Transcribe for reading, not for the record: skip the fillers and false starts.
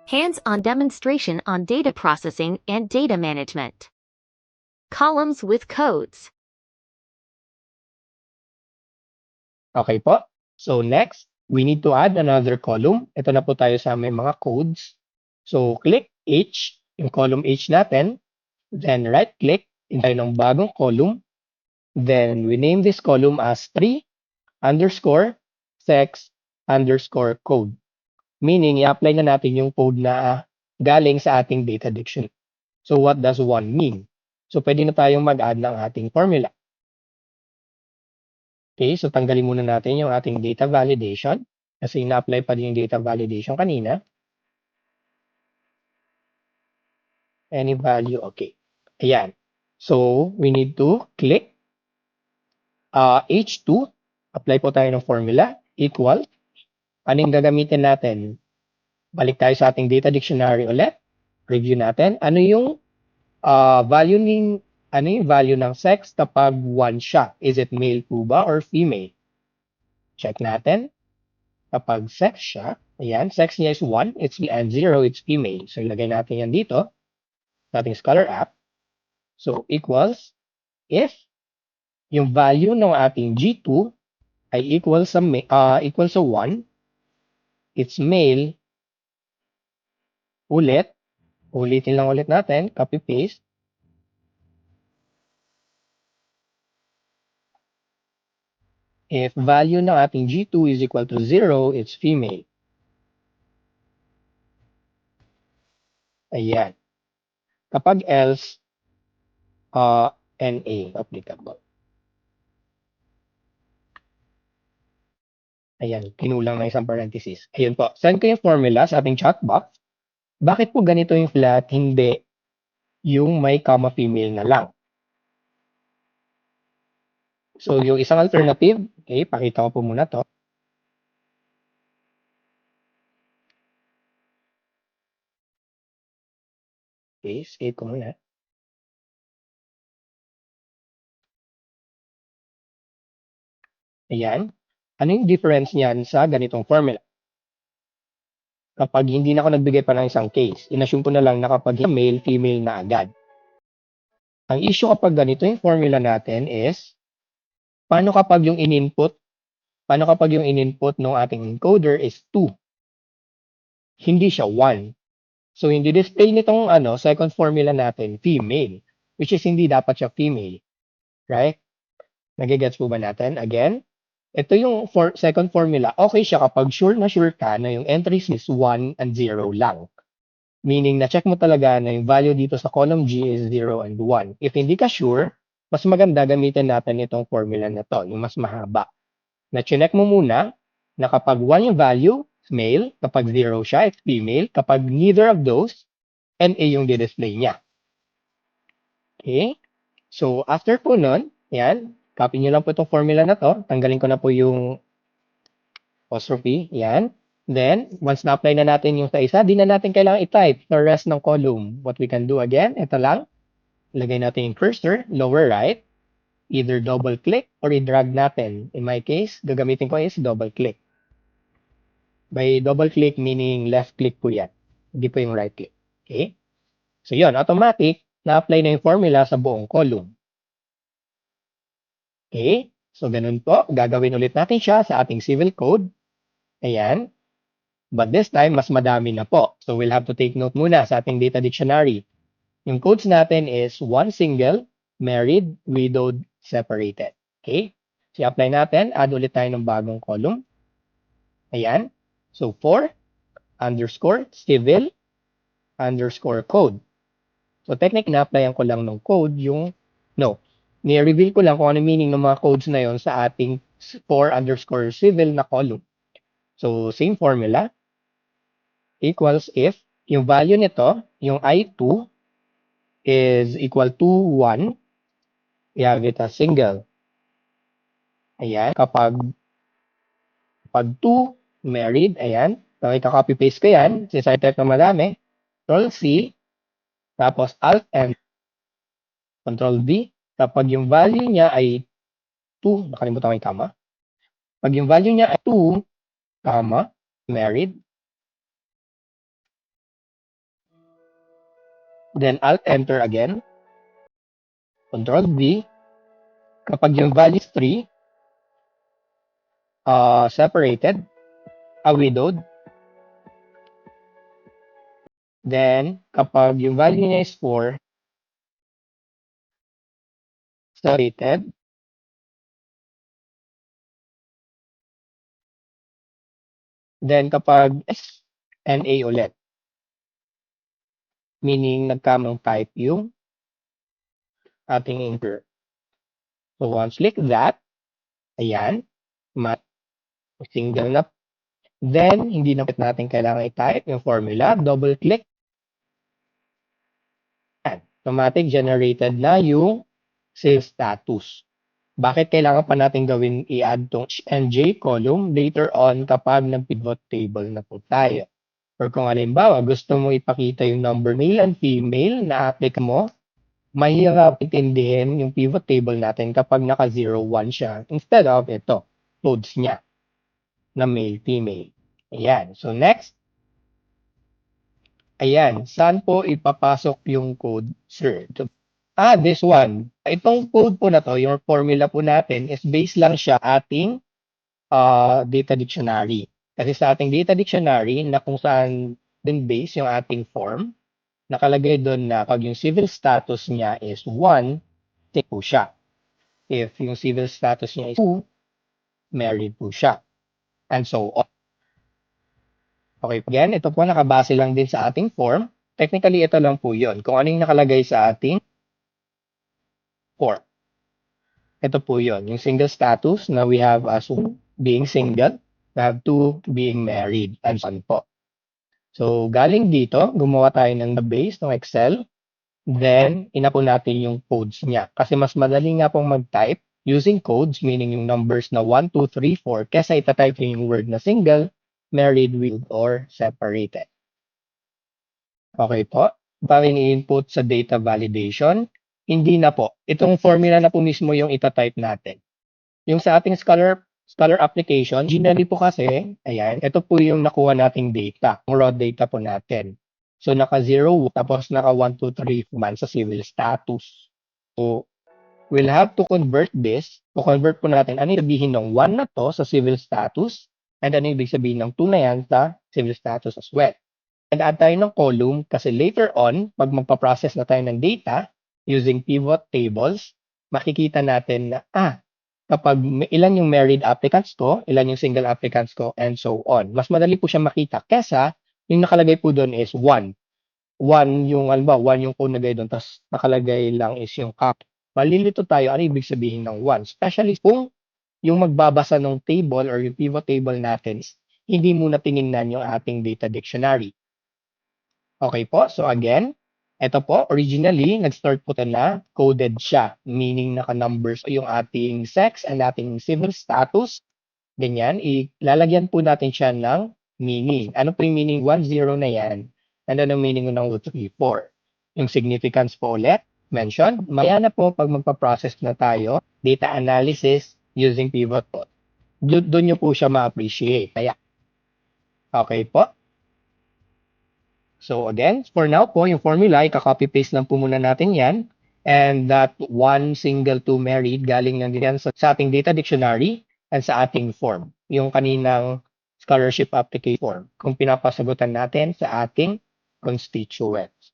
Hands-on demonstration on data processing and data management. Columns with codes. Okay po. So next, we need to add another column. Ito na po tayo sa may mga codes. So click H, yung column H natin. Then right-click, tayo ng bagong column. Then we name this column as 3 underscore sex underscore code. Meaning, i-apply na natin yung code na galing sa ating data dictionary. So what does one mean? So pwede na tayong mag-add ng ating formula. Okay, so tanggalin muna natin yung ating data validation kasi na-apply pa din yung data validation kanina. Any value, okay. Ayan. So we need to click H2, apply po tayo ng formula, equal. Ano yung gagamitin natin? Balik tayo sa ating data dictionary ulit. Review natin. Ano yung value ng sex kapag one siya? Is it male po ba or female? Check natin. Kapag sex siya, ayan, sex niya is 1, it's and 0, it's female. So ilagay natin yan dito sa ating Scholar app. So equals if yung value ng ating G2 ay equal sa 1, it's male. Ulitin lang ulit natin, copy paste. If value ng ating G2 is equal to 0, it's female. Ayan. Kapag else, NA applicable. Ayan, kinulang na isang parenthesis. Ayun po, send ko yung formula sa ating chat box. Bakit po ganito yung flat, hindi yung may comma female na lang? So, yung isang alternative, okay, pakita ko po muna to. Okay, save ko muna. Ayan. Ano yung difference niyan sa ganitong formula? Kapag hindi na ako nagbigay pa ng isang case, inassume ko na lang na kapag male, female na agad. Ang issue kapag ganito yung formula natin is, paano kapag yung in-input ng ating encoder is 2? Hindi siya 1. So, hindi display nitong second formula natin, female, which is hindi dapat siya female. Right? Nagigets po ba natin? Again, ito yung second formula. Okay siya kapag sure na sure ka na yung entries is 1 and 0 lang. Meaning, na-check mo talaga na yung value dito sa column G is 0 and 1. If hindi ka sure, mas maganda gamitin natin itong formula na to, yung mas mahaba. Na-check mo muna na kapag 1 yung value, male. Kapag 0 siya, it's female. Kapag neither of those, NA yung di-display niya. Okay? So, after po nun, yan, copy nyo lang po itong formula na to. Tanggalin ko na po yung apostrophe. Yan. Then, once na-apply na natin yung sa isa, di na natin kailangan i-type the rest ng column. What we can do again, ito lang. Ilagay natin yung cursor, lower right. Either double-click or i-drag natin. In my case, gagamitin ko is double-click. By double-click, meaning left-click po yan. Hindi po yung right-click. Okay? So, yun, automatic, na-apply na yung formula sa buong column. Okay? So, ganun po. Gagawin ulit natin siya sa ating civil code. Ayan. But this time, mas madami na po. So, we'll have to take note muna sa ating data dictionary. Yung codes natin is one single, married, widowed, separated. Okay? So, apply natin. Add ulit tayo ng bagong column. Ayan. So, 4 underscore civil underscore code. So, technically, na-applyan ko lang ng code yung, ni-reveal ko lang kung ano meaning ng mga codes na yon sa ating 4 underscore civil na column. So, same formula. Equals if yung value nito, yung I2 is equal to 1, i-have it as single. Ayan. Kapag 2, married, ayan. So, ika-copy-paste ko yan. Since I type na madami, Control-C, tapos Alt-N, Control-V. Kapag yung value niya ay 2, nakalimutan ko yung comma. Pag yung value niya ay 2, comma, married, then Alt-Enter again, Control-V. Kapag yung value is 3, separated, widowed. Then, kapag yung value niya is 4, separated. Then, kapag S and A ulit, meaning nagkamang type yung ating inker. So, once click that, ayan, single na. Then, hindi na natin kailangan i-type yung formula. Double-click. Automatic generated na yung save status. Bakit kailangan pa natin gawin i-add tong NJ column later on kapag nag-pivot table na po tayo? Or kung halimbawa, gusto mo ipakita yung number male and female na applicant mo, mahirap intindihin yung pivot table natin kapag naka 0-1 siya instead of ito, codes niya na male, female. Ayan. So next, ayan, saan po ipapasok yung code, sir? This one. Itong code po na to, yung formula po natin is based lang siya ating data dictionary. Kasi sa ating data dictionary, na kung saan din base yung ating form, nakalagay doon na pag yung civil status niya is 1, tick po siya. If yung civil status niya is 2, married po siya. And so on. Okay, again, ito po nakabase lang din sa ating form. Technically, ito lang po yun. Kung ano yung nakalagay sa ating form. Ito po yun. Yung single status na we have as being single, we have 2 being married, and so on po. So, galing dito, gumawa tayo ng base ng Excel. Then, ina po natin yung codes niya. Kasi mas madali nga pong mag-type using codes, meaning yung numbers na 1, 2, 3, 4, kesa itatype yung word na single, married, widowed, or separated. Okay po. Para i-input sa data validation, hindi na po. Itong formula na po mismo yung itatype natin. Yung sa ating Scholar application, generally po kasi, ayan, ito po yung nakuha nating data, yung raw data po natin. So, naka 0, tapos naka 1, 2, 3 man sa civil status. So, we'll have to convert this. To convert po natin, ano yung sabihin ng 1 na to sa civil status, and ano yung ibig sabihin ng 2 na yan sa civil status as well. And add tayo ng column kasi later on, pag magpa-process na tayo ng data using pivot tables, makikita natin na, kapag ilan yung married applicants ko, ilan yung single applicants ko, and so on. Mas madali po siya makita kesa yung nakalagay po doon is 1. 1 yung, 1 yung code nagay doon, tapos nakalagay lang is yung cap. Malilito tayo, ano ibig sabihin ng 1? Especially kung yung magbabasa ng table or yung pivot table natin, hindi muna tinignan yung ating data dictionary. Okay po, so again, ito po, originally, nag-start po tayo na coded siya, meaning naka-numbers yung ating sex and ating civil status. Ganyan, ilalagyan po natin siya ng meaning. Ano po yung meaning? 1, 0 na yan. And ano meaning ng 2, 3, 4? Yung significance po ulit, mention. Maya na po pag magpa-process na tayo, data analysis using pivot po. Doon nyo po siya ma-appreciate. Kaya, okay po. So again, for now po, yung formula, ika-copy-paste lang po muna natin yan. And that 1, single, 2, married, galing lang din yan sa ating data dictionary and sa ating form. Yung kaninang scholarship application form, kung pinapasagutan natin sa ating constituents.